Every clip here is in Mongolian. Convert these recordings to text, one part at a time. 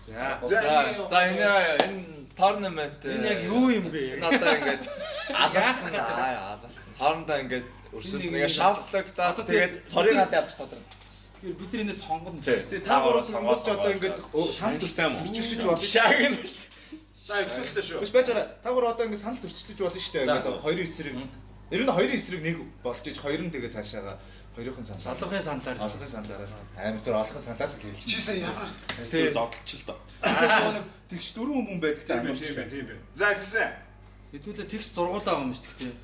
За энэ tournament энэ яг юу юм бэ? Надаа ингээд алалцсан. Хоорондоо ингээд өрсөд нэг шавтлагтаа тэгээд цорын ганц ялгч тодорхой. Тэгэхээр бид нар энэс сонгоно. Тэгээ та гурав сонгож одоо ингээд санал төртэй юм үрчилж болно. Шагн. За ихтэй шүү. Биш байжаа. Та гурав одоо ингээд санал төрчдөж болно шүү дээ. Ингээд хоёрын эсрэг. Ер нь хоёрын эсрэг нэг болж иж хоёр нь тэгээ цаашаага хоёрын саналаар. Олонхын саналаар. Олонхын саналаар. Амар зөв олонхын саналаар хэлж. Чи сая ямар тэгээ зодтолч л доо. Тэгш дөрвөн хүн байдаг та амар Тийм байна. За гэсэн. Хэдүүлээ тэгш сургуулаа байгаа юм шүү дээ.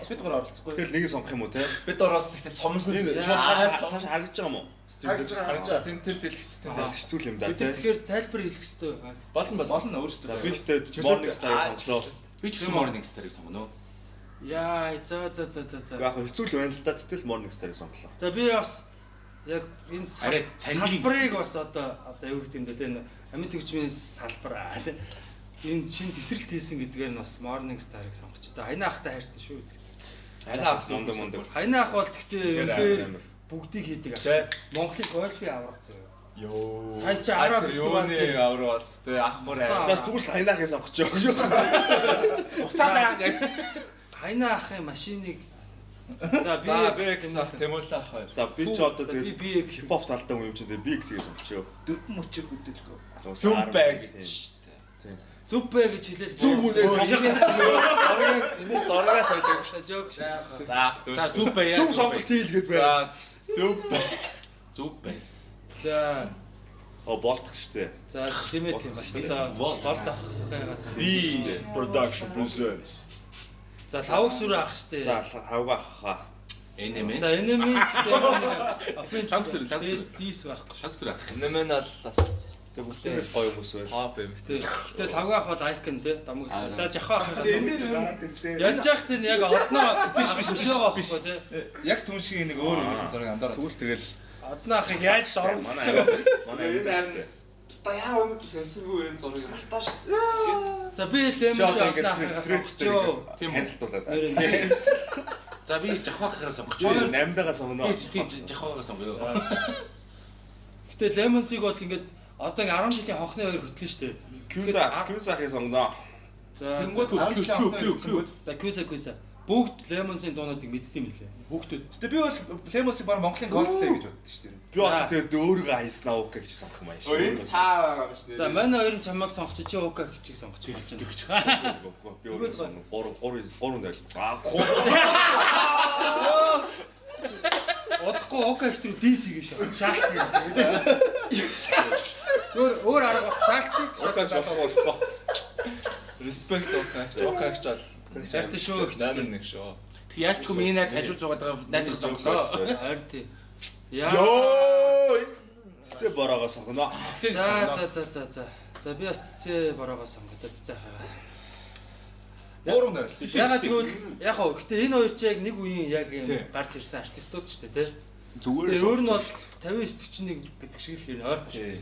бид гурав оролцохгүй. Тэгэл нэгийг сонгох юм уу те? Бид ороос гэхдээ сомлох. Энэ шууд цааш харагдаж байгаа юм уу? Харж байгаа. Тэр дэлгэцтэй Бас хэцүү юм да Бид те. тэгэхээр тайлбар хэлэх хэрэгтэй. Болно өөрөөсөө. Би ихтэй morning star-ыг сонглоо. Би ч гэсэн morning star-ыг сонгоно. Яа, за. Яг хэцүү л байна л да. Тэтэл morning star-ыг сонглоо. За би бас яг энэ салбарыг бас одоо юу гэдэг юм бэ те амин төгчмийн салбар энэ шинэ тесрэлт хийсэн гэдгээр нь бас morning star-ыг сонгоч. Одоо хайна ахтай хайртай шүү гэдэг. Хайна ах мундаг. Хайна ах бол гэхдээ үнэхээр бүгдийг хийдэг ах. Монголын гольфи аврах зэрэг. Йоо. Сая чи араа фестивал дээр аврал бас те ах мөр За тэгвэл хайнаахыг сонгоч ёо. хуцаад хайна ахын машиныг за би гэсэн ах тэмүүлээ ах хоёр. За би ч одоо би тэгээд хипхоп талтай юм чинь би X-ийг сонгоч ёо. Дөрвөн мөчөг хөдөлгөө. Зүв бай гэж. зүбэ гэж хэлээд Зүв үнээ сонгох. Энэ зургаас байдаг шүү дээ. Жок. За зүв бай. Зүв сонголт хийлгээд бай. Зүв бай. за Болтох штэ. за чимэт юм ба шүү дээ. Болдох байгаас. B production presents. За лавг сүр ах штэ. За хавга ахаа. Энэм. За энэми гэдэг offense Ламсэр. дис байхгүй. Шагсрах. Энэ мэн бол бас Тэгвэл гоё хүмүүс байна. топ юм тий. Гэтэл лавг ах бол icon те дамаг. За жахаа ах. Энэ дээр Янж яхад нь яг одноо биш байгаа байхгүй те. яг түн шиг нэг өөр юм зураг андаар. Тэгвэл тэгэл Одноо ахыг яаж дормжиж байгаа бэ? манай Энэ харин ста яа өнөд сенсивгүй энэ зургийг мартааш гэсэн. За би лемс одноо ахыг сонгочоо. тийм cancelдуулаад. За би жахахаараа сонгоч. 8-даа сонгоно. Тийм жахахаараа сонгоё. Гэтэ лемонсыг бол ингээд одоо ингээ 10 жилийн хонхны хоёр хөтлөн штэ. Кюсахыг сонгоно. За за кюса. Бүгд лемонсын дуунуудыг мэддэм билээ. Бүгдүүд. Гэтэ би бол Лемосыг баг Монголын гол плей гэж боддоо шүү дээ. Би одоо тэгээд өөрийгөө хайснаа уук гэж сонгох юм ааш. Та байгаа юм шүү дээ. За манай хоёрын чамайг сонгоч чи уука гэчийг сонгоч. Би өөрөө сонгох. 3 дээл. Удахгүй уука гэж рүү дис хийгээ шаалцсан. Өөр арга шаалцсан. Уука гэж болохгүй. Респект окагч бол. Шаардсан шүү гэж. Номер 1 шүү. Тэг яалчгүй миний найз хажуу зугаад байгаа найзыг сонголоо. Харин тий. Яа. Йоо. Цэцээ бороогоо сонгоно. За би бас цэцээ бороогоо сонгоод цэцээ хаагаа. Гурван байл. Ягаад гэвэл яг хоо гэтээ энэ хоёр ч яг нэг үеийн яг юм гарч ирсэн артистууд ч тий. Зүгээр Өөр нь бол 50-91 гэдэг шиг л ойрхон шүү.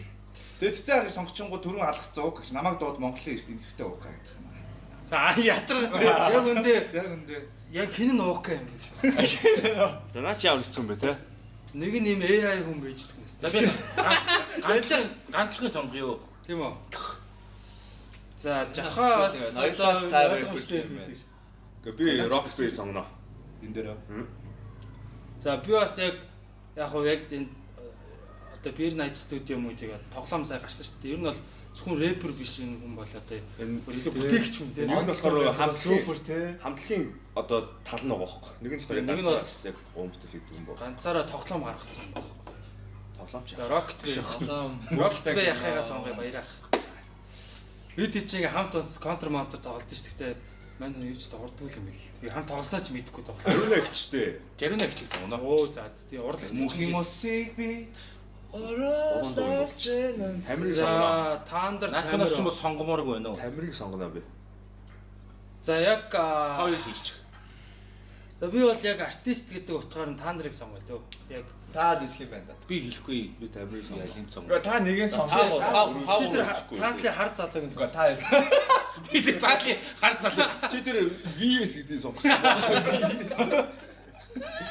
Тэгээд цэцэн ахыг сонгочонгоо түрүүн алгацсан уук гэж намайг дууд Монголын иргэхтэй уук гэдэг юм Аа аа. ятар. Яг үндэ яг хин нь уук юм биш. За наа чи ямар хэцүү юм бэ те? Нэг нь юм AI хүн байж дэх юм. За би ганцхан сонгоё. Тийм үү. За жахаа бас ноёлоо сайн байхгүй юм байна. Гэ би rock play сонгоно. Энэ дээр. За би бас яг хоо яг энэ одоо Beer Night Studio муу тэгээд тоглоом сая гарсан шүү дээ. Ер нь бол зөвхөн рэпер биш энэ хүн бол одоо Энэ илүү бүтээгч хүн тийм. Нэг нь болохоор Супер те. хамтлагийн одоо тал нь байгаа байхгүй. Нэг нь болохоор Нэг нь бол яг уумтай хийдэг юм байна. Ганцаараа тоглоом гаргацсан юм байна. Тоглоомч. За Rocket би Rocket би яхаага сонгоё баярах. Бид чиг хамт бас контр монтор тоглолт шүү дээ. Мань юу ч дурдгүй юм бэл. Би хамт тоглосноо ч мэдэхгүй тоглосон. Юу нэгчтэй. Жарина гिचиг сонгоно. Оо за тий урлагч Мөнхийн мосиг би Тамирыг сонгоно. за таандар Наахнаас ч юм уу сонгомоорг байна уу? Тамирыг сонгоно би. За яг Хоёр хэлчих. за би бол яг артист гэдэг утгаар нь таандрыг сонгоё дөө. Яг Та хэлэх юм байна да. Би хэлэхгүй. Би тамирыг сонгоно. Ялын сонгоо. Гэхдээ та нэгийг сонгоо. чи тэр цаатлын хар залууг нь сонгоо. Та Би тэр цаатлын хар залуу. Чи тэр VS гэдэг сонгох.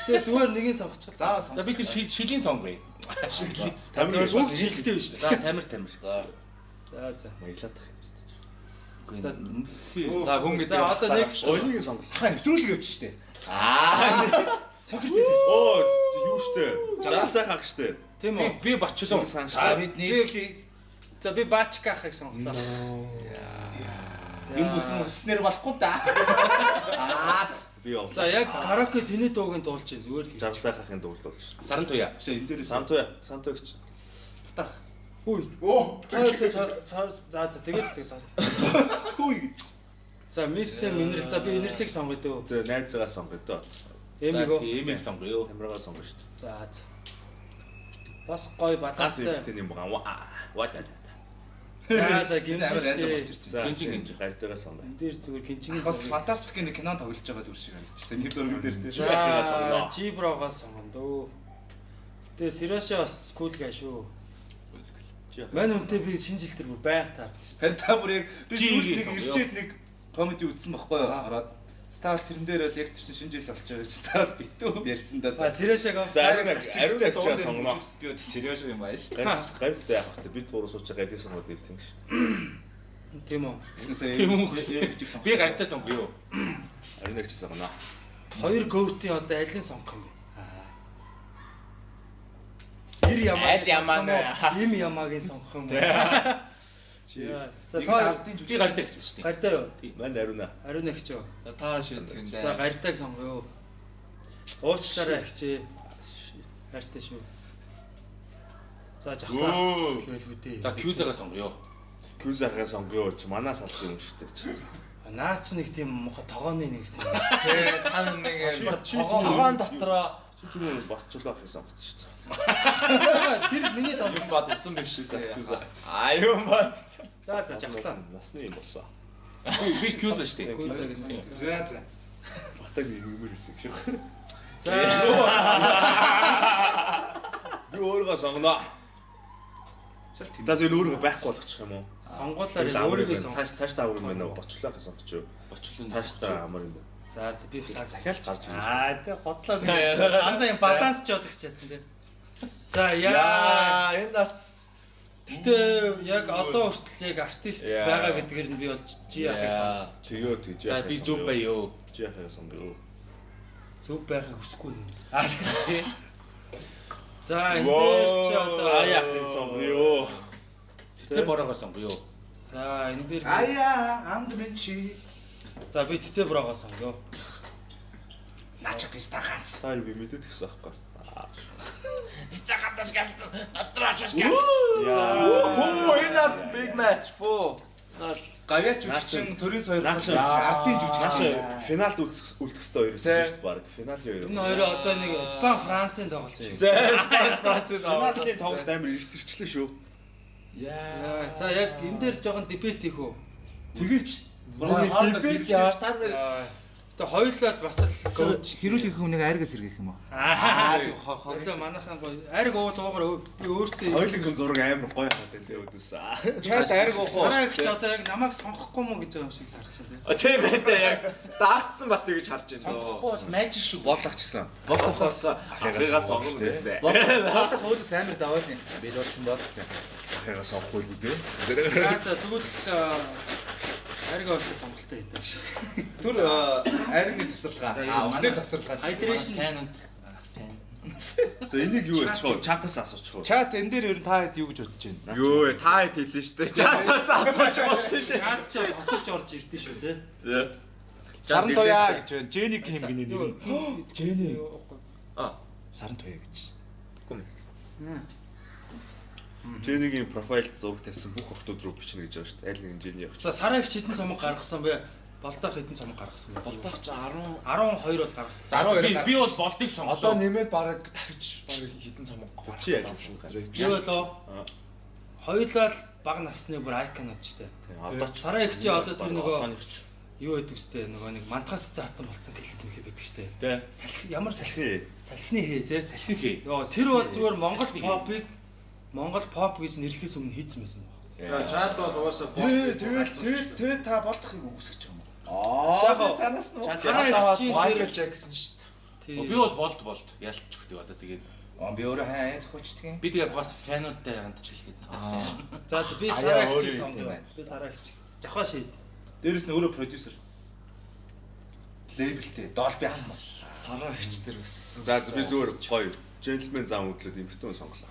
Тэгээ зүгээр нэгийг сонгочихлоо. За За би тэр шилийн сонгоё. Тамир үг шилтэй шүү дээ. За тамир. За. За. Маялаад тах юм шүү дээ. Үгүй. За хүн гэдэг. За одоо next. Өнийг сонгол. хаа нэвтрүүлэг явчих штэ. Цогт хэлээ. Оо юу штэ. Жарсаа хаг штэ. Тийм үү? Би бочлоо. За бид нийтлээ За би Баачка ахыг сонголоо. юм бүхэн өснөр болохгүй да. Би яв. За яг караоке тэний дуугийн дуулж чинь зүгээр л хийж. Жарсаа хахын дуулал болж. Саран туяа. Шээ энэ дээрээс Сантойгч. Хүй. оо За тэгэл тэг сонс. хүй. За Месси минерал за би инэрлийг сонгоё дөө. Тэгээ найзгаа сонгоо доо. Эмиго. Эмиг сонгоё. Тамиргаа сонгоо штэ. За. Бас гоё Гас баланстай. эвтэн юм байгаа. What? За Энэ амар гинжин амар шүү. болчих. За Гинжин. гартайгаа сонгоо. Энд дээр зүгээр гинжигийн Бас зургийг. фантастик нэг кино тоглож байгаа дүр шиг харагдчихсан. Нэг зураг дээр тийм. За Жиброгоо сонгоно дөө. Гэтэ Сироша бас кул гээ шүү. Мань үнтэй би шинэ жил тэр бүр байнга таард. Харин та бүр яг би Жигийн сүүлд нэг сонгоё. ирчээд нэг комеди үзсэн баггүй юу? Ороод Стайл тэрэн дээр л яг тэр чинь шинэ жил болж байгаа. Стайл битүү ярьсан да. За Сирошаг За ариун агчаа сонгоно. Би сериос юм ааш. Гайвтай явах та бид гурав сууч байгаа гэдэг сонгоод илтэн штэ. тийм үү. Тэгснээсээ Тийм үү гэсэн. Би гартаа сонгоё. Ариун агч сонгоно. Хоёр гоутын одоо алийг сонгох юм бэ? Ир ямаа. Аль ямаа нэ. Им ямаагийн сонгох юм бэ? За нэг та ардын Би гартаа гэсэн шүү дээ. гартаа юу? Мань ариуна. Ариун агч юу? Та шийтгэндээ. За гартааг сонгоё. Уучлаарай агчээ. Гартаа шүү. За жахлаа. Хэлвэдээ. За Кьюзагаа сонгоё. Күзагаа сонгоо ч манаас алт юм штэ. Наа чи нэг тийм муха тогооны нэг тийм. Тэгээ та нэг Чи тогоон дотроо чи түрүү боцлоо ахыг сонгоц штэ. Тэр миний сонгох бодсон биш Күза. үү? Аюун бод. За жахлаа. Насны юм болсон. Би Кьюза шүү дээ. Кьюза гэсэн. За. Батаг нэг юмэр хэсэг шүү. За Би өөрөө сонгоно. Тас энэ өөрөө байхгүй болгочих юм уу? сонгуулаар өөрийгөө сонгох. Цааш та өөр юм байна уу? Бочлоо хэ сонгоч юу? Бочлоо Цааш та амар юм байна. За би флаг Дахиад гарч ирж. тэг бодлоо. Дандаа юм баланс ч болгоч яасан тийм. За яа. Энэ нас Гэтэ яг одоо хүртэл яг артист байгаа гэдгээр нь би бол жи ахыг сонгох. Тгөө тэгж. За би зүг байё. Жи ахыг сонгоо. Зөв байхыг хүсэхгүй юм. Тийм. За энэ дээр чи одоо аяа ахыг сонгоо. Цэцэ бороогоо сонгоё. За энэ дээр Аяа андмэнчи. за би цэцэ брогоо сонгоо. Нача писта ганц. Сар би мэдээд гисэн аахгүй. цэцэг гадаж галзсан. Дотрооч ус Оо энэ big match фо. Гавьяч Наачин. үччин төрийн соёл Наачин. ардын жүжиг. Наач финалд үлдэх хэвээр байсан шүү дээ баг. Финалийн Энэ хоёроо одоо нэг Испани Францын тоглолт шиг. Финалийн тоглолт амар эртэрчлээ шүү. Яа, за яг энэ дээр жоохон дебет хийх үү? Тэгээч. Дебет яваш та нар Тэгээ хоёулаа л бас л Хэрүүл их хүнийг айргаас сэргийх юм уу? Болоо манайхан гоё. Ариг уул уугаар би өөртөө Хоёулынх нь зураг амар гоё хаатай тий өдөөс. Чад айрг уух. Сараа гэж одоо яг намайг сонгохгүй мó гэж байгаа юм шиг л харж байна. тийм байдаг яг даагдсан бас тэгж харж байна. Сонгохгүй бол мажик шүү. Боолах гэсэн. Болохоос Ахыгаа сонгоно гэсэн. Боолох өөдөөс амар даваад юм. Би л болсон бол. Ахыгаа сонгохгүй л үү? За тэгвэл ариг уул сонголттой хийдэг шиг. Түр айргийн завсарлага. Усны завсарлага. Hydration Фэнүүд. За энийг юу яачих вэ? Чатаас асуучих уу? Чат энэ дээр ер нь та хэд юу гэж бодож байна? Юу та хэд хэлнэ штэ. Чатаас асууж болсон шээ. Чад ч бас хоторч орж ирдэ шүү те. Саран туяа гэж байна. Жэни Ким гинэ нэр нь. Жэни. Саран туяа гэж. Жэнигийн профайл зураг тавьсан бүх охтууд руу бичнэ гэж байгаа шүү дээ. Аль нэг Жэни явах. За сараа их хитэн цомог гаргасан бай. Болдох хитэн цомог гаргасан бай. Болтох ч 10 12 бол гаргасан. Би бол болдыг одоо сонголоо. нэмээд баг дахиж баг хитэн цомог Чи яаж юм гарыг. Юу болоо? Хоёулаа л бага насны бүр айконод штэ. Одоо ч Сараа их чи одоо тэр нөгөө Одооныхч. юу гэдэг үстэй нөгөө нэг мантахаас заатан болсон гэлэт мэлээ байдаг штэ. Тэ. Салхи ямар салхи? тий. Салхины хээ те. Салхи хээ. Йоо тэр бол зүгээр Монгол pop гэж нэрлэхээс өмнө хийцэн байсан байна. Чад бол угаасаа Тэгээд та бодохыг үгүйсэж байгаа юм. Яг Цанаас нь Сараа их чи Майкл Джексон штэ. Би бол болд ялч өгдөг одоо тэгээд Би өөрөө хаяа зохиочдгийн. би тэгээ бас фануудтай хандж хэлгээд. За би Сарагчийг сонгоё. Би Сарагч. Жахаа шийд. Дээрээс нь өөрөө продюсер. Лейблтэй. Dolby Atmos. Сарагч дээр өссөн. За би зүгээр гоё. Gentleman зам хөдлөөд эмхтэн сонголоо.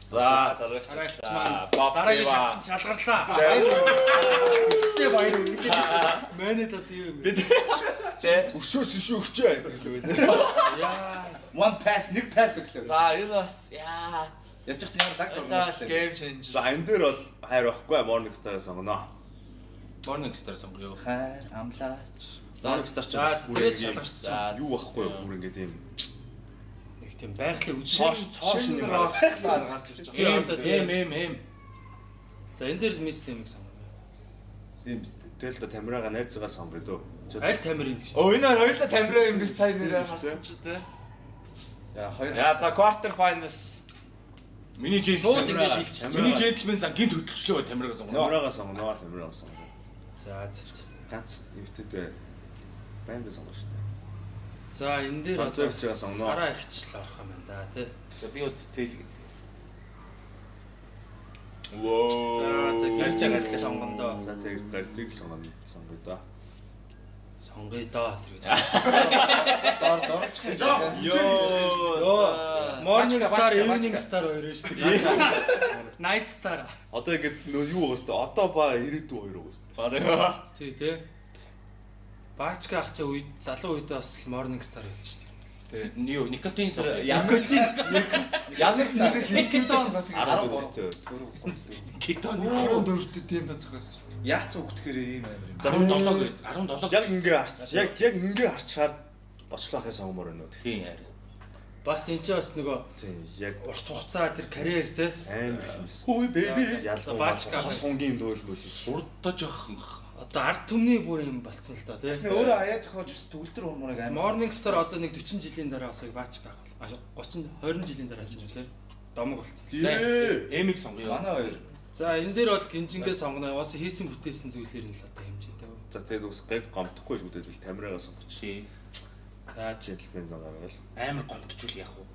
За сарагч. Сарагч маань дараагийн шатнд шалгарлаа. Ихтэй баяр үргэж. Манайд одоо юу юм бэ? Өшөөс өгчээ гэдэг л үү. Яа. One pass, нэг pass өглөө. За энэ бас яа. Яж ихт ямар лаг зурглаа. Game changer. За энэ дээр бол хайр байхгүй Morning Star сонгоно. Morning Star сонгоё. Хайр амлаач. Morning Star ч За тэгээд юм шалгарч. юу байхгүй бүр ингээд юм. Нэг тийм байгалийн үжил. Цоош юм гарч ирж байгаа. Эм. За энэ дээр мисс юм сонгоё. Тийм тэгэл та Тамираага найзгаа сонгоё дөө. Аль Тамирын гэж. Оо энэ хоёулаа Тамира юм биш сайн нэрээ харсан ч тий. Яа хоёр. Яа за quarter finals. Миний Шууд gentleman ингэ шилжчихсэн. Миний gentleman зан гинт хөдөлчлөө Тамираа сонгоно. Тамираага сонгоно. Тамираага сонгоно. За. Ганц эмхтэд байн сонгоно шүү дээ. За энэ дээр Сараа ихчээ сонгоно. Сараа ихч л орох юм байна да тий. За би бол цэцэл гэдэг. Воо. За гэрч агаалгаа сонгоно доо. За тэгээд гартыг сонгоё доо. Сонгоё доо тэр гэж. Дорч гэж. Morning Star, Evening Star хоёр шүү дээ. Night Star. Одоо ингээд нөө юу байгаа хэвээр одоо ба ирээдүй хоёр байгаа хэвээр. Бараа. Тий, тий. Баачка ах чи үед залуу үедээ бас Morning Star байсан шүү дээ. Юу никотин сонгоё. Янаг зэрэг хэлэхдээ бас 13-т. Кетоны 14-т тийм тацхаас. Яац өгдөхээр ийм амар юм. За 17 гээд 17. Яг ингээ харч. Яг ингээ харчаар бочлоохын сонгомоор байна уу. Тийм яар. Бас энэ ч бас нөгөө Тийм яг урт хугацаа тэр карьер те. амар хийсэн. Хөөе baby. Ялгуу Баачка. хос хонгийн дөөл мөлс. Урддаж явах. Одоо ард түмний бүр юм болцсон л доо те. Тэсний өөрөө аяа зохиож бас төгөлдөр хуурмыг амар. Morning Star одоо нэг 40 жилийн дараа бас яг Баачка авах. 30 20 жилийн дараа ч юм лээ. Домог болцсон. Эмиг сонгоё. Манай хоёр. За энэ дээр бол гинжингээ сонгоно. Бас хийсэн бүтээсэн зүйлээр нь л одоо хэмжээтэй. За тэгээд ус гайд гомдохгүй л үдэл Тамираага сонгоч. Чи За Gentleman сонгоё. амар гомдчихвол яах вэ?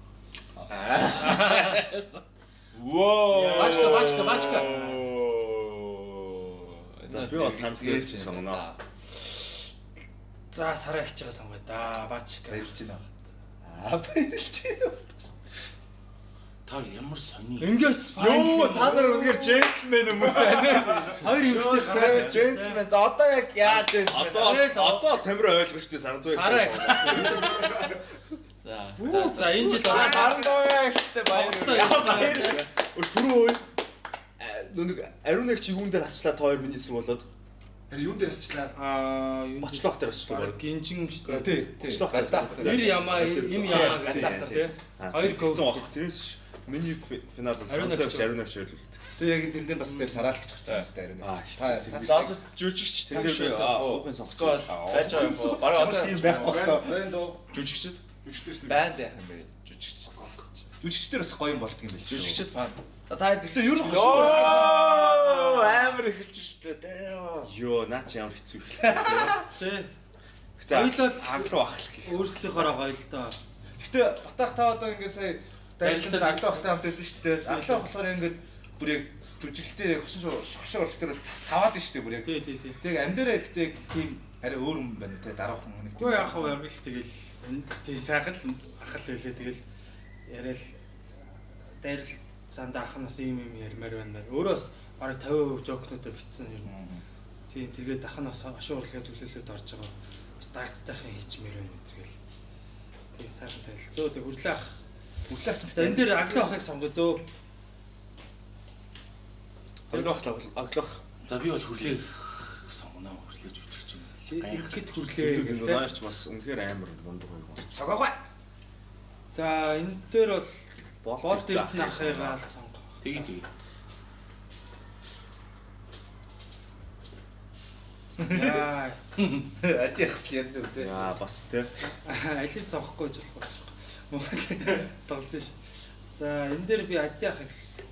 Воо. Баачка. За би бол санцгаар чи сонгоно. За Сараа ихчгээ сонгоё да. Баачка. Баярлж байна. Баярлж байна. Та ямар сони. Ингээс Йоо та нар үнэхээр gentleman хүмүүс байна. хоёр эмэгтэй гараад Gentleman. За одоо яг яаж вэ? Одоо л Тамира ойлгох шүү дээ санагдав. Сараа ихч. За энэ жил Саран доо ихтэй баяр. Өр түрүү нэг ариун нэг чи юун дээр асчлаа та хоёр миний эсрэг болоод. Тэр юун дээр асчлаа? юу Бочлох дээр асчлаа. гинжин шүү дээ. Тий. Бочлох дээр. Тэр ямаа им ямаа гэдэг тий. Хоёр гол. Тэрээс миний финал Ариун сантай нэгч. ариун нэг ширлэлт. Тэгээ яг энэ дээр бас тэр сараалт гэж байна тест ариун. За жүжигч Тэр дээр open скол сонсгоо. байж байгаа юм. Бараг одоо Тийм байхгүй байна. Бэн доо. Жүжигчд. Жүжигчдээс банд яах юм бэ? Жүжигч. жүжигчдэр бас гоё юм болдго юм биш үү? Жүжигчд фан. Та тэгтээ ер нь Йоо, амар эхэлж штэ. Йоо, наа чи ямар хэцүү ихлээ. Тий. Гэтэ Хоёлоо аглуу ахлах гэх. өөрсдийнхоороо гоё л доо. Гэтэ батах та одоо ингээ сая дайрцад аглахтай хамтайсан шүү дээ. Аглах болохоор ингээд бүр яг бүжиглэлтэй яг хошин орлохоор саваад нь шүү дээ бүр яг. Тий. Тэг амдаараа гэхдээ тийм арай өөр юм байна те дараахан хүн. Үгүй яах вэ яг л тэгэл тий сайхан л ахал байлээ тэгэл яриад дайрал цаанда ах нас ийм ярмаар байна. Өөрөөс бараг 50% жокнуудаа битсэн юм. Тий тэгээд ах нас хошин урлагаа төлөөлөд орж байгаа. Бас дагцтайхан хийчмээр байна тэгэл. Тий сайхан танилцөө тэг хүрлээ ах. Хүлээх чинь За энэ дээр аглах ахыг сонгоо дөө. Аглах. За би бол хүрлээ сонгоно. Хүрлээж үчиж чинь. Ихэд хүрлээ Энэ гэдэг. наач бас үнэхээр амар мундаг юм байна. цогоогой. За энэ дээр бол бол дэртний ахыгаа л сонгоо. Тэгээ. Яа, Адиахс янз бүр те. Яа бас те. алийг сонгохгүй ч болохгүй. Монгол тоглосон ш. За энэ дээр би адиах гэсэн.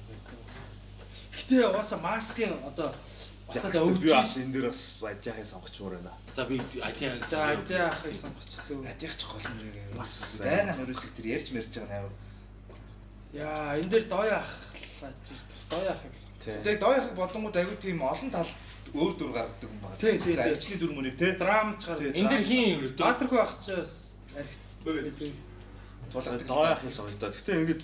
Гэтэ угаасаа маскын одоо Би бас энэ дээр бас ажиахыг сонгочмоор байна. За би ажиаг За яахыг сонгоч дөө. Адих ч гол нэр. Бас Байнга нөрөөсөг тэр ярьж мэрж байгаа нээр. Яа, энэ дээр доо яахлаач. Доо яахыг сонгоч. Тэгтээ доо яхаг бодонгууд аягүй тийм олон тал өөр дүр гаргадаг юм байна. Тийм, тийм. Ажлын дүр мөрийг те. Драмчгаар. энэ дэр хин өртөө. Баатаргүй ах чи бас архит. Тулгадаг. доо яхих сонгож та. Гэтэ ингээд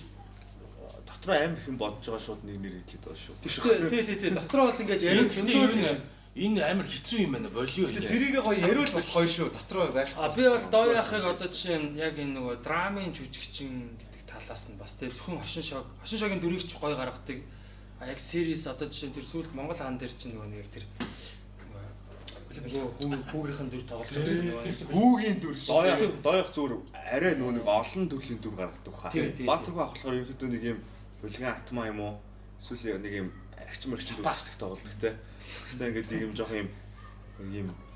дотроо амар их юм бодож байгаа шууд нэг нэр хэлээд байгаа шүү. Тий. Дотроо бол ингээд ярин Тэгтээ энэ амар хэцүү юм байна. Болио энэ. Тэрийг гоё яриул бас гоё шүү. Дотроо байх. би бол доо яахыг одоо жишээ нь яг энэ нөгөө драмын жүжигчин гэдэг талаас нь бас тий зөвхөн хошин шогийн дүрийг ч гоё гаргадаг. Яг series одоо жишээ нь тэр сүүлд Монгол хаан дээр чинь нөгөө нэг тэр хүүгийнхэн дүр тоглож байсан нөгөө Хүүгийн дүр шүү. Доо ях зүгээр арай нөө нэг олон төрлийн дүр гаргадаг хаа. Баатаргүй ах болохоор ерөөдөө нэг юм хулиган атма юм уу? Эсвэл нэг юм арчим дүр хэсэг тоглодог те. Тэгсэн ингээд юм жоох юм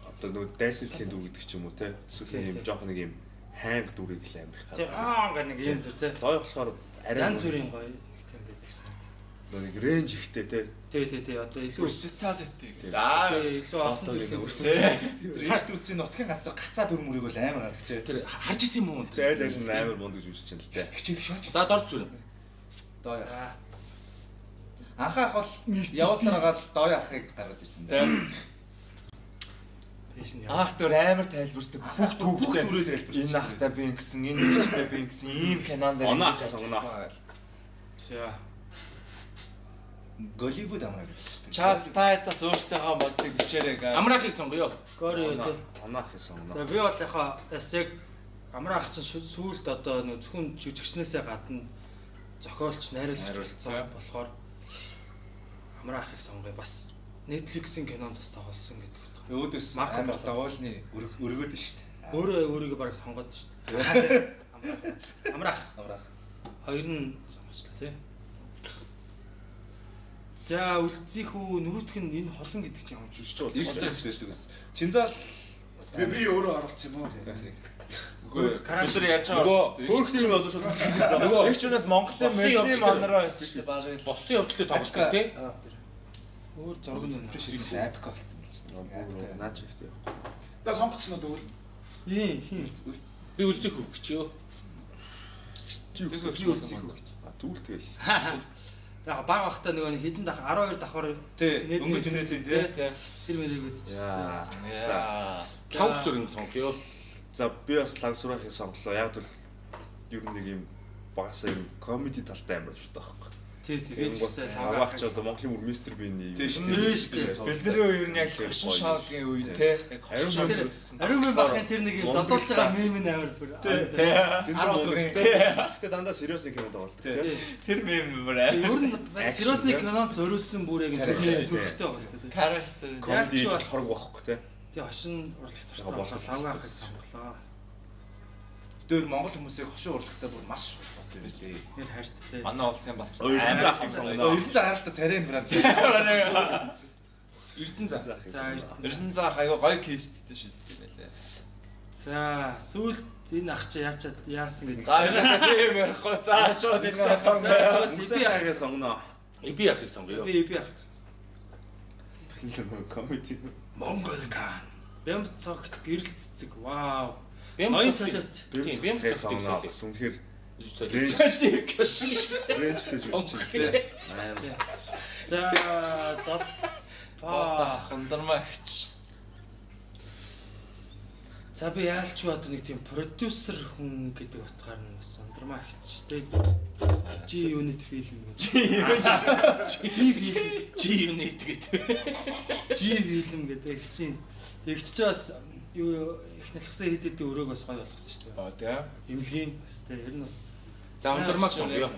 одоо нөгөө дайсэдлийн дүр гэдэг ч юм уу те. Эсвэл юм жоох нэг юм хайнг дүрийг л амар их гаргадаг. гэх нэг юм дүр тий Доо ях болохоор арай янз бүрийн гоё их тийм байдагсан. нэг рейнж ихтэй те. Тий одоо илүү Versatility. илүү олон төрлийн Тэрээс үзсэн нутгийн ганц гацаа дүр мөрийг бол амар гаргадаг те. Тэр харж исэн юм уу? Айл айл нь амар мундаг жүжигч юм л те. Хичээх шаач. За дорч зүр. Доо яах. Анхаах бол явуулсараагаал доо яахыг гаргаж ирсэн дээ. тийш нь Анх дөр амар тайлбардаг. Бүх түүхтэй Дүрээ тайлбарсан. энэ ахтай би ингэсэн, энэ нэгтэй би ингэсэн, ийм кинон дээр Оноо ингэж сонгоно. ажилласан. За Голливуд амраа гэж шүү дээ. Чат тайтас өөртөөхөө боддог бичээрэй guys. Амраахыг сонгоё. горе тий Оноох юм За би бол яхаа бас яг амраах чинь сүүлд одоо нөө зөвхөн жүжигчнээсээ гадна зохиолч найруулагч болсон болохоор амраахыг сонгоё бас Netflix-ийн кинонд бас тоглосон гэдэг утга. Өөдөөс Марко амар Поло. даваалны өргөөд шүү дээ. Өөрийгөө бараг сонгоод шүү дээ. Амраах Амраах. хоёр нь сонгочлаа тий. За үлцэх үү нөгөөх нь энэ холон гэдэг чинь ямар жүжигч бол Ихтэй хэлдэг ус. Чинзаал Би өөрөө оруулсан юм уу? Үгүй Караш бид нар ярьж байгаа. нөгөө хөөхнийг нь одоо шууд хийжсэн. Нөгөө их ч үнэт Монголын Босын мэрлийн явдал манараа байсан шүү дээ. Багын Босын явдлыг тоглодог тий. өөр зураг нь апк болсон гэж байна. Наач ихтэй. Та сонгоцсон уу? хин Би үлзэх хөвгч ёо. Түүл тэгэл. яг баг ахта нөгөө нэг хідэн дах 12 давхар Тий, өнгөж нээлийн тий. тэр мэрийг үзчихсэн. За. Лав сүрэн сонгоё. За би бас лав сурахыг сонголоо. Яг бол ер нь нэг юм багасаа юм комеди талтай амар шүү дээ байхгүй. Тий би ч гэсэн Саваач одоо Монголын бүр мистер Бины. Тий шүү дээ. Бидний үеэр нь яг хошин шогийн үе те. Яг хошин шог төрсөн. Ариун мэн бахын тэр нэг юм зодолж байгаа мем нь амар бүр. Тэ. Гэтэ дандаа сериус нэг кинод тоглолт тий. Тэр мем бүр аа. Ер нь сериусны кинонд зориулсан бүр яг төрхтэй байгаа шүү дээ. Character. Комеди хорог байхгүй тий. Тий хошин урлах туртай лавгаахыг сонголоо. Тэр Монгол хүмүүсийн хошин урлагтай бүр маш ботой юм шүү дээ. Тэр хайртай. Манай улсын бас Эрдэнэ заахыг сонгоно. Эрдэнэ заалта царай нь браар. Эрдэнэ заах. За Эрдэнэ заах аягүй гоё кейстэй шийддэг байлээ. За сүүлд энэ ах чи яасан гэж. За тийм ярихгүй. За шууд энэ сонгоо. Үсээ хаягаа сонгоно. Би яахыг сонгоё. Би ах. Комеди. Монгол кан. Бямт цогт гэрэл цэцэг. Вау. Бям Ноён солиод. солиод. Бям сонгоно. Бас үнэхээр солиод. рейнжтэй жүжигч тий. За зал Бата хондармаа хч. За би яалч бод нэг тийм продюсер хүн гэдэг утгаар нь бас ундрмаа хч. G unit film гэж. G unit гэдэг. G film гэдэг чинь тэгч ч бас юу их нэлгсэн хэд хэдийн өрөөг бас гоё болгосон шүү дээ. Тийм. Имлгийн бас тэ ер нь бас За ундрмаг сонгоё.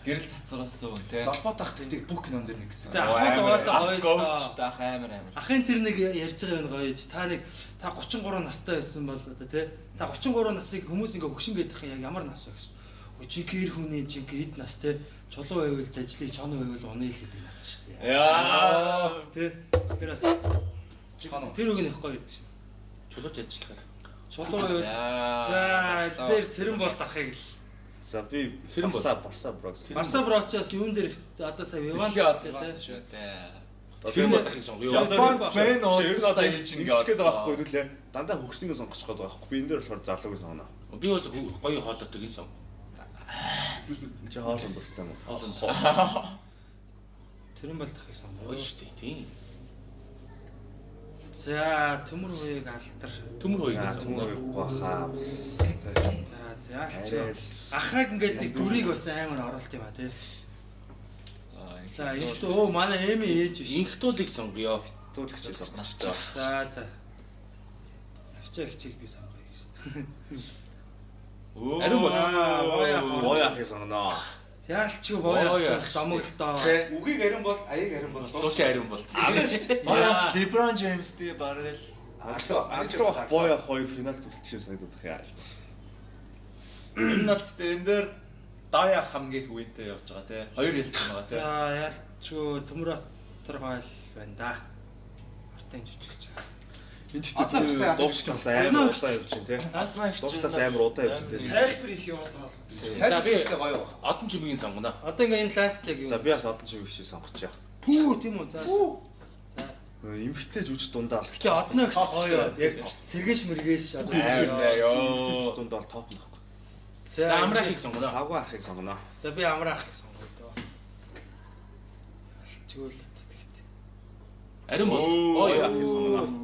Гэрэл цацруулсан те. Залбот ах гэдэг бүх кинон дээр нэг гэсэн. тэ ахын угаасаа гоё Гоуч шүү. даах амар. Ахын тэр нэг ярьж байгаа юм гоё. Та нэг та 33 настай байсан бол одоо тий. Та 33 насыг хүмүүс ингээ хөгшин гэдэг юм яг ямар нас вэ гэсэн. Жигэр хүний жинхэнэ эд нас тий. Чулуу байвал зажлыг, чоно байвал унаа л гэдэг нас шүү дээ. Яа. Тий. Тэр бас тэр үг нэх гоё гэдэг шиг. Чулууч ажиллахаар. Чулуу байвал за дээр цэрэн бол дахыг л. За би Барса Брокс. Барса Брочоос юун дээр одоо сая Виван Дэлхий одсон шүү дээ. Тэр бол дахин сонгоё. Японд фэн ер нь одоо ээж ингээд ингээд байгаа байхгүй үлээ. Дандаа хөгснөгийг сонгох гээд байгаа байхгүй. Би энэ дээр болохоор залууг сонгоно. Би бол гоё хоолойтой гин сон. Чи хоол ундуртай юм уу? Хоолой. Тэр нь бол дахыг сонгоо. Гоё шүү дээ. Тийм. За төмөр хуйг алдар. Төмөр хоёрыг Төмөр сонгоно. хоёргүй хаа. За яалч. Ахаг ингээд нэг дүрийг бас амар оруулт юм а тий. За инхт өө манай эми ээж биш. Инхтуулыг сонгоё. Туулагч сонгож. За. Авчаа хичээг би сонгоё гэж. Ариун бол. Боо яахыг сонгоно. Яалч боо явчих домоглоо. Үгийг ариун бол аяыг ариун бол Дууч ариун бол. Манай LeBron James-тэй бараг л Ахлах боо яах хоёр финалд үлдчихээ санагдах яа. энэ налтд энэ дээр Дая хамгийн их үедээ явж байгаа тий. Хоёр ялсан байгаа тий. За яалч төмөр гойл байна да. Артын жүжигч. Энд ихтэй дуучтаас амар удаа явж байна те. Наадмаа их Дуучтаас амар удаа явж байна. тайлбар их юм одоо бас. За би Тайлбар гоё баг. одон чимгийн сонгоно. Одоо ингээ энэ ласт яг юу? За би бас одон чиг биш сонгоч яа. Пүү тийм үү. За. Эмхтэй жүжиг дундаа л. Гэтэ одно ихч гоё. Яг сэргээш мэргээш одоо. Эмхтэй дундаа л топ нөхгүй. За амраахыг сонгоно. Хавга ахыг сонгоно. За би амраахыг сонгоё доо. Алчгүй л тэгт. Ариун бол. Боо Ой. яахыг сонгоно.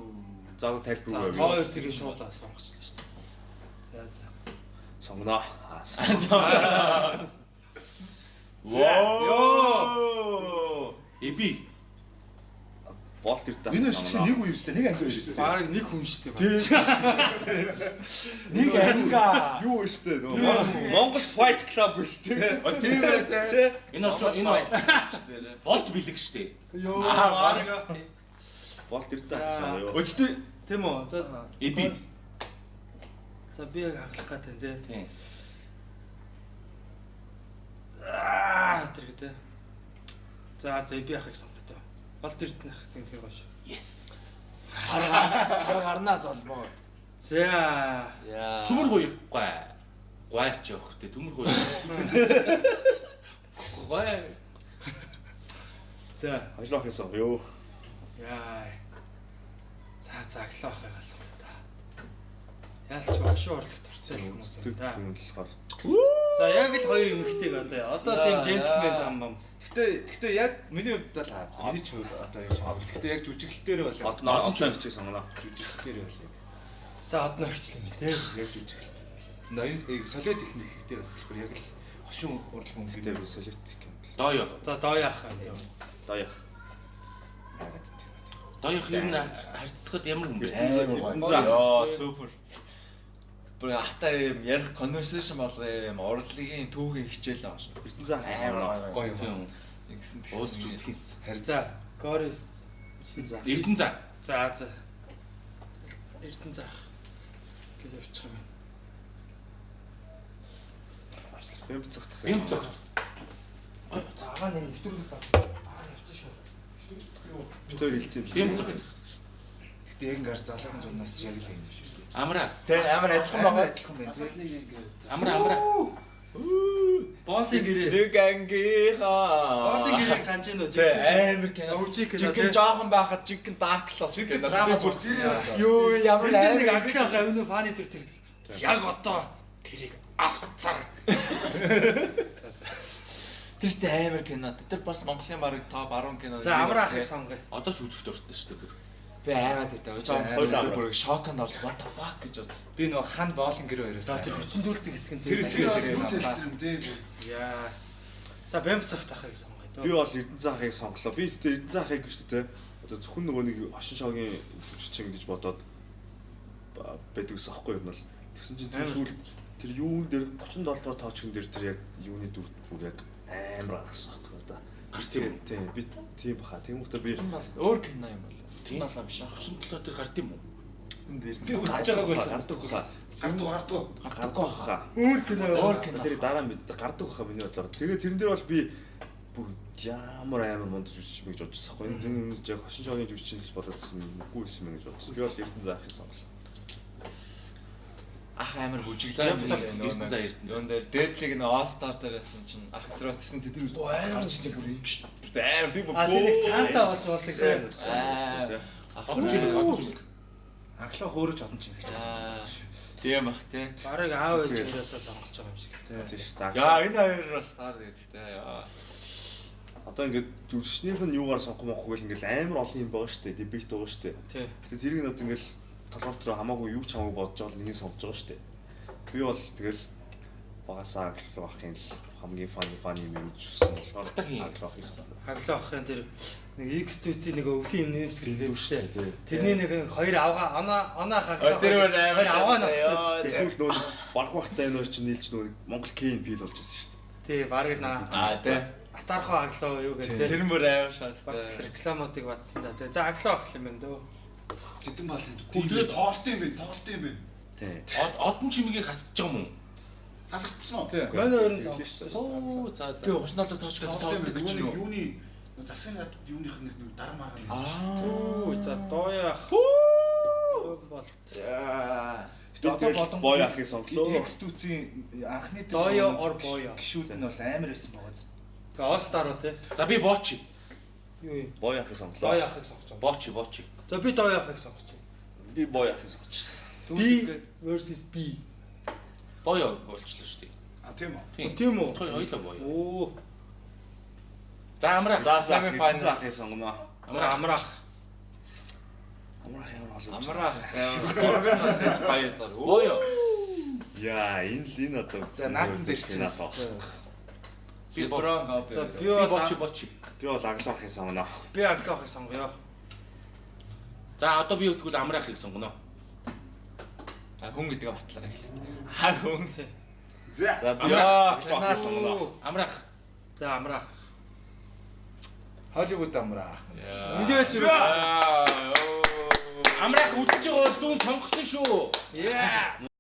За тайлбар За өгөө. хоёр зэрэг шууд сонгочлаа шүү дээ. За. Сонгоно. Воо. Эби. Болт ирдэ. Энэ шиг нэг үе өстэй нэг анги өстэй. Бараг нэг хүн шүү дээ. Нэг анга. Юу өстэй нөө. Монгол Fight Club өстэй. тийм ээ тий. Энэ энэ болт бэлэг штэ. Болт ирдэ ахыг сонгоё. Өчтөө Тийм үү. За. Эби. За би яг хаглах гэдэг тий. Тийм. Тэр гэдэг. За би ахыг сонгоё доо. Болт эрдэнэ ах тийм хэр гош. Yes. сар гарнаа золбоо. За. Яа. Төмөр гоё гой. Гойч явах те төмөр гоё. Гой. За. Ажил ахыг сонгоё. Яа. За аглаа ахыг сонгоё да. Яалч багшуу орлох дуртай хүмүүс юм да. Хүн болохоор. За яг л хоёр эмэгтэйг одоо тийм джентльмен зам бам. Гэтэ яг миний хувьд бол миний ч одоо юу. Гэтэ яг жүжиглэлтээр бол Одон чиг сонгоно. жүжиглэлтээр бол яг. За одно хвчлээ мэ тий. Яг жүжиглэлт. Ноён солио техник дээр бас бүр яг л хошин урлаг юм Тэ би солиотик юм. Дойо. За дооё ах юм. Даях. Дойох ер нь харьцахад ямар хүн бэ? Яа, супер. Бүр ахтай юм ярих conversation болгоо юм урлагийн түүхийн хичээл байгаа шүү. Эрдэнэ ахыг сонгоно. гоё юм. Тийм. Ингэсэн Уудч үзхийс. За Горис. Эрдэнэ за. За. Эрдэнэ заах. гэж явчих юм. Бэмб цогтох. Бэмб цогт. Агаа нэг нэвтрүүлэг лаа. Явчих шүү. Битээр хилцсэн юм. Бэмб цогт. Гэтэ яг ингээд залуугийн зурнаас яг л юм шүү. Амра. Тэ амар адилхан байгаа. Адилхан байна тий. Амра. Боолын гэрээ. Нэг ангийнхаа. Боолын гэрээг санаж байна уу? Тэ амар кино. Өвчиг кино, Жинхэнэ тэ? жоохон байхад жинхэнэ Dark Class кино. драма Би бүр болсон. Юу ямар Тэр нэг амар англиах авны фаны тэр яг одоо тэрийг авцар. Тэр ихтэй амар кино. Тэр бас Монголын бараг топ 10 кино. За амраахыг сонгоё. Одоо ч үзэх дуртай шүү дээ. Би аймаад гэдэг. Жон хоёул бүр шоконд орж what the fuck гэж бодсон. Би нөгөө хан боолын гэр хоёроос. За тэр хүчин дүүлдэг хэсэг нь Тэр хэсгээс юу нүс хэлтрэм тий. Яа. За бэмб цогт ахыг сонгоё. Би бол Эрдэнэ заахыг сонглоо. Би тэ Эрдэнэ заахыг биш тэ. Одоо зөвхөн нөгөө нэг хошин шогийн жүжигчин гэж бодоод байдаг ус аахгүй юм бол тэгсэн чинь тэр сүүл тэр юун дээр 37 дугаар тоочгон дээр тэр яг юуны дүр бүр яг амар гарсан аахгүй одоо. Гарсан юм. Тийм би тийм баха. Тийм учраас би Өөр кино юм бол. Тийм Кинолоо биш. Огшин төлөө тэр гард юм уу? Энд дээр Би үзэж байгаагүй л гардаг баха. гардуу. Гардаг баха. Өөр кино. Өөр кино. Тэр дараа мэддэг гардаг баха миний бодлоор. Тэгээ тэрэн дээр бол би бүр ямар амар мондж үжиж мэ гэж бодчихсон аахгүй. Энэ үнэж яг хошин шогийн жүжигчин гэж бодоодсэн юм. Үгүй юм гэж бодсон. Би бол Эрдэнэ заахыг сонглоо. ах амар бүжиг За, зам Эрдэнэ за, Эрдэнэ. зүүн дээр дээдлийг нь All Star дээр ясан чинь ах эсрэг тесэн тэд үст гарч ирсэн бүр амар би тэр нэг Санта болж болдог тийм. Одон чимэг. Аглаа хөөрөж одон чимэг. тийм бах те. Бараг аав ээжээсээ сонгож байгаа юм шиг. Тийм шүү. Яа энэ хоёр Star гэдэг те. Яа. Одоо ингээд жүжигчнийх нь юугаар сонгох мохгоо гэл ингээд амар олон юм байгаа шүү дээ. Дебет байгаа шүү дээ. Тий. Тэгэхээр тэрийг нь одоо ингээд толгой руу хамаагүй юу ч хамаагүй бодож байгаа л нэг нь сонгож байгаа шүү дээ. Би бол тэгэл багасаа аглах ахын л хамгийн фаны юм үзсэн болохоор аглах хийсэн. Хаглаа ахын тэр нэг X2-ийн нэг өвлийн нэмсгэл Дүрштэй тий. тэрний нэг хоёр авгаа оноо хаглаа. Тэр амар авгаа ногцсон. Эсвэл нөө барах бахтай нөө чинь нийлж нөө Монгол Кейн пил болж байсан шүү дээ. Тий, бараг наа. тий. Атархаа аглаа юу гэх тээ. Тэр мөр амар шаастай. Бас рекламуудыг батсан да тий. За аглаа ах юм байна дөө. Зэдэн баалын. Тэгээд тоолтой юм бэ. Тий. Одон чимэгийг хасчих юм уу? Хасчихсан уу? Манай өөр нь сонгосон. Оо за. Тэгээ уснаалаа тоочгоо Тоолтой юм тоолдог гэж бэ. юу? Юуны засгийн гад юуных нэг дараа марган. Оо за дооёо ах. Болт. Одоо бодон бой ахыг сонглоо. X2-ийн анхны Дооёо ор боёо. гişүүд нь бол амар байсан байгаа. Тэгээ All Star уу тий. За би боочи. Юу юм? Бой ахыг сонглоо. Дооёо ахыг сонгож байгаа. Боочи. За би дооёо ахыг сонгож байна. Би бой ахыг сонгоч. D versus B. Боё болчлоо шүү дээ. А тийм үү? Тийм үү? Хоёулаа боё. Оо. За амраа. За Ахыг semi-finals. сонгоно. Амрах. Амрах ямар олон. Амраа. Зургаас баяр зар. Боё. Яа, энэ одоо За наатан дээр ч Би Бронго. За би би бол Боочи. Би бол аглах ахыг сонгоно. би аглаа ахыг сонгоё. За одоо би тэгвэл амраахыг сонгоно. хүн гэдгээ батлаарай эхлэв. Хүн Тий. За би Яа, аглах ахыг сонгоно. Амраах. За амрах. Холливуд амраа. Эндээс юу? Амраах үзэж байгаа бол дүүн сонгосон шүү. Яа.